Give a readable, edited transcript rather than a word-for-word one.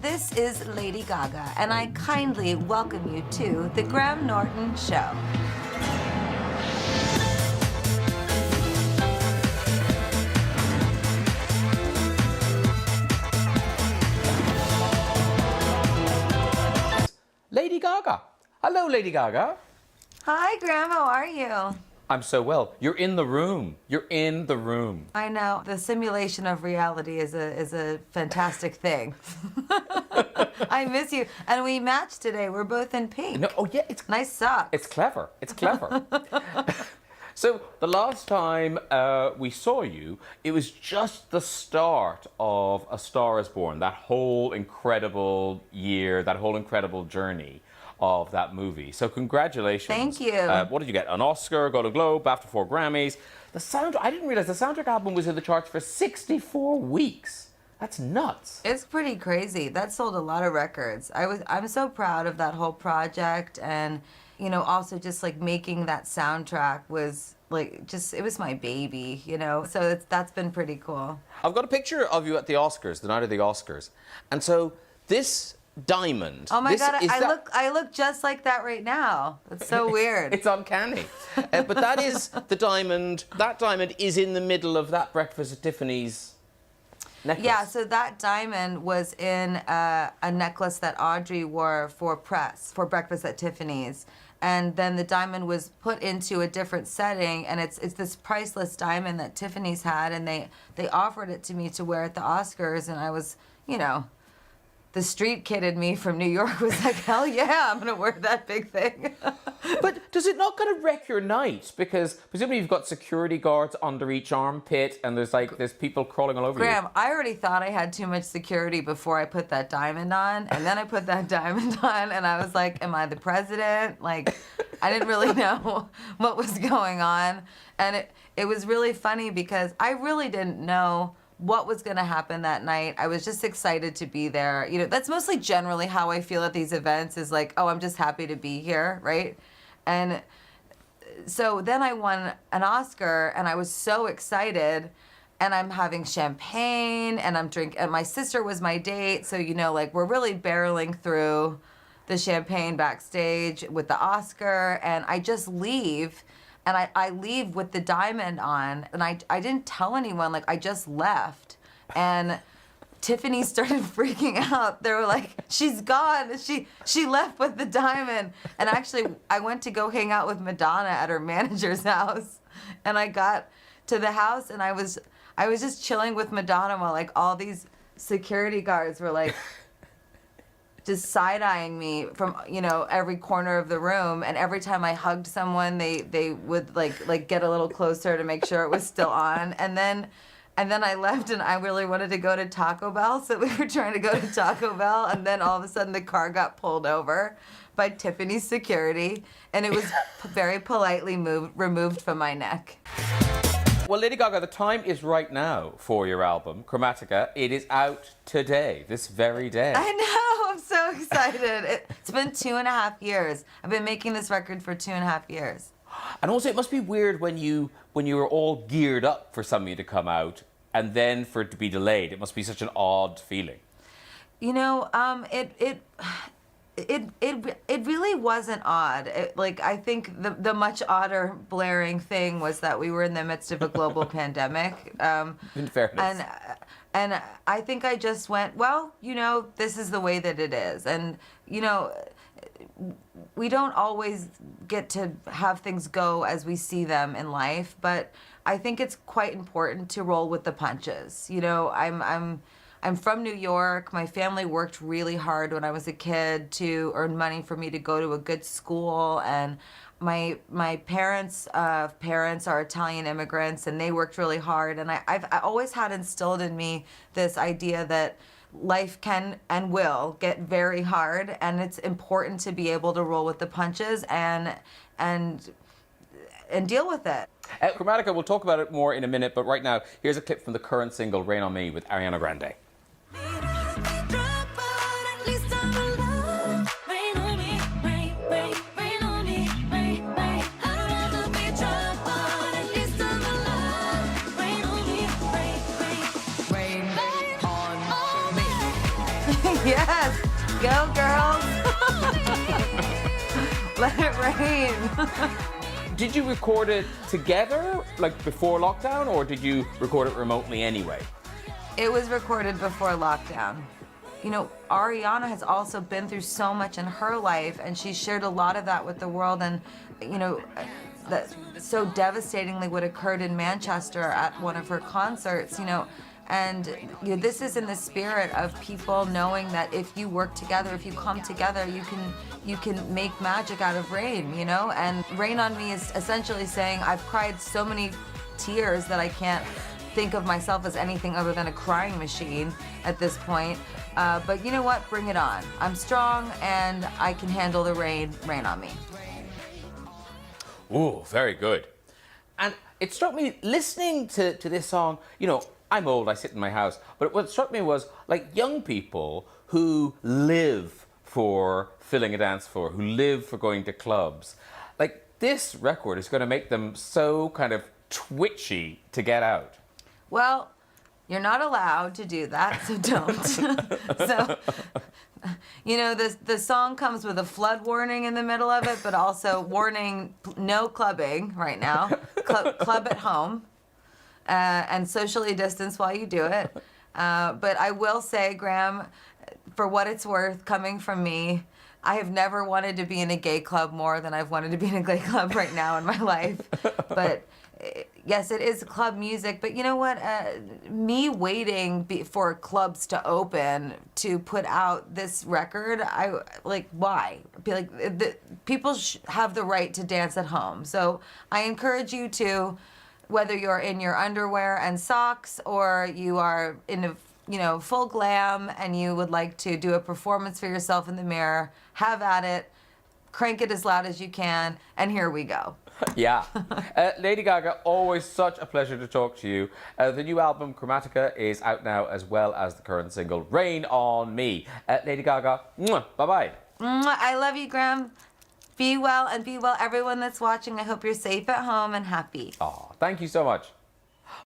this is Lady Gaga, and I kindly welcome you to the Graham Norton Show. Lady Gaga. Hello, Lady Gaga. Hi, Graham, how are you? I'm so well. You're in the room. You're in the room. I know, the simulation of reality is a fantastic thing. I miss you. And we matched today. We're both in pink. No, oh yeah, it's Nice socks. It's clever. It's clever. So the last time we saw you, it was just the start of A Star Is Born. That whole incredible year, that whole incredible journey of that movie. So congratulations. Thank you. What did you get? An Oscar, Golden Globe, BAFTA 4 Grammys. The soundtrack, I didn't realize the soundtrack album was in the charts for 64 weeks. That's nuts. It's pretty crazy. That sold a lot of records. I'm so proud of that whole project, and you know, also just like making that soundtrack was like it was my baby, you know. So that's been pretty cool. I've got a picture of you at the Oscars, the night of the Oscars. And so this diamond. Oh my God, I look just like that right now. It's so weird. It's uncanny. But that is the diamond. That diamond is in the middle of that Breakfast at Tiffany's necklace. Yeah, so that diamond was in a necklace that Audrey wore for Breakfast at Tiffany's. And then the diamond was put into a different setting, and it's this priceless diamond that Tiffany's had, and they offered it to me to wear at the Oscars, and I was, you know, the street kid in me from New York was like, hell yeah, I'm gonna wear that big thing. But does it not kind of wreck your night? Because presumably you've got security guards under each armpit, and there's people crawling all over Graham, you. I already thought I had too much security before I put that diamond on, and then I put that diamond on, and I was like, am I the president? Like, I didn't really know what was going on, and it was really funny because I really didn't know what was going to happen that night. I was just excited to be there. You know, that's mostly generally how I feel at these events, is like, oh, I'm just happy to be here, right? And so then I won an Oscar, and I was so excited, and I'm having champagne, and I'm drinking, and my sister was my date, so, you know, like, we're really barreling through the champagne backstage with the Oscar, and I just leave, and I leave with the diamond on, and I didn't tell anyone, like, I just left, and Tiffany started freaking out. They were like, she's gone. She left with the diamond. And actually, I went to go hang out with Madonna at her manager's house, and I got to the house, and I was just chilling with Madonna while like all these security guards were like just side-eyeing me from, you know, every corner of the room, and every time I hugged someone, they would like get a little closer to make sure it was still on, and then I left, and I really wanted to go to Taco Bell, so we were trying to go to Taco Bell, and then all of a sudden the car got pulled over by Tiffany's security, and it was very politely removed from my neck. Well, Lady Gaga, the time is right now for your album, Chromatica. It is out today, this very day. I know, I'm so excited. It's been 2.5 years. I've been making this record for 2.5 years. And also, it must be weird when you were all geared up for something to come out, and then for it to be delayed. It must be such an odd feeling. You know, it really wasn't odd. Like, I think the much odder blaring thing was that we were in the midst of a global pandemic. In fairness. And I think I just went, well, you know, this is the way that it is. And, you know, we don't always get to have things go as we see them in life, but I think it's quite important to roll with the punches. You know, I'm from New York. My family worked really hard when I was a kid to earn money for me to go to a good school, and my parents' parents are Italian immigrants, and they worked really hard. And I always had instilled in me this idea that life can and will get very hard, and it's important to be able to roll with the punches and deal with it. Chromatica, we'll talk about it more in a minute, but right now, here's a clip from the current single, Rain on Me, with Ariana Grande. Yes, go girls. Let it rain. Did you record it together, like before lockdown, or did you record it remotely anyway? It was recorded before lockdown. You know, Ariana has also been through so much in her life, and she shared a lot of that with the world. And, you know, that so devastatingly what occurred in Manchester at one of her concerts, you know. And you know, this is in the spirit of people knowing that if you work together, if you come together, you can make magic out of rain, you know? And Rain on Me is essentially saying, I've cried so many tears that I can't think of myself as anything other than a crying machine at this point. But you know what? Bring it on. I'm strong and I can handle the rain. Rain on me. Ooh, very good. And it struck me listening to this song, you know, I'm old, I sit in my house, but what struck me was like young people who live for filling a dance floor, who live for going to clubs. Like this record is going to make them so kind of twitchy to get out. Well, you're not allowed to do that, so don't. So, you know, the song comes with a flood warning in the middle of it, but also warning no clubbing right now. Club at home. And socially distance while you do it. But I will say, Graham, for what it's worth, coming from me, I have never wanted to be in a gay club more than I've wanted to be in a gay club right now in my life. But yes, it is club music. But you know what? Me waiting for clubs to open to put out this record, I like, why? Be like, people have the right to dance at home. So I encourage you to, whether you're in your underwear and socks or you are in a, you know, full glam and you would like to do a performance for yourself in the mirror, have at it, crank it as loud as you can, and here we go. Yeah. Lady Gaga, always such a pleasure to talk to you. The new album, Chromatica, is out now, as well as the current single, Rain on Me. Lady Gaga, bye-bye. I love you, Graham. Be well, and be well, everyone that's watching. I hope you're safe at home and happy. Oh, thank you so much.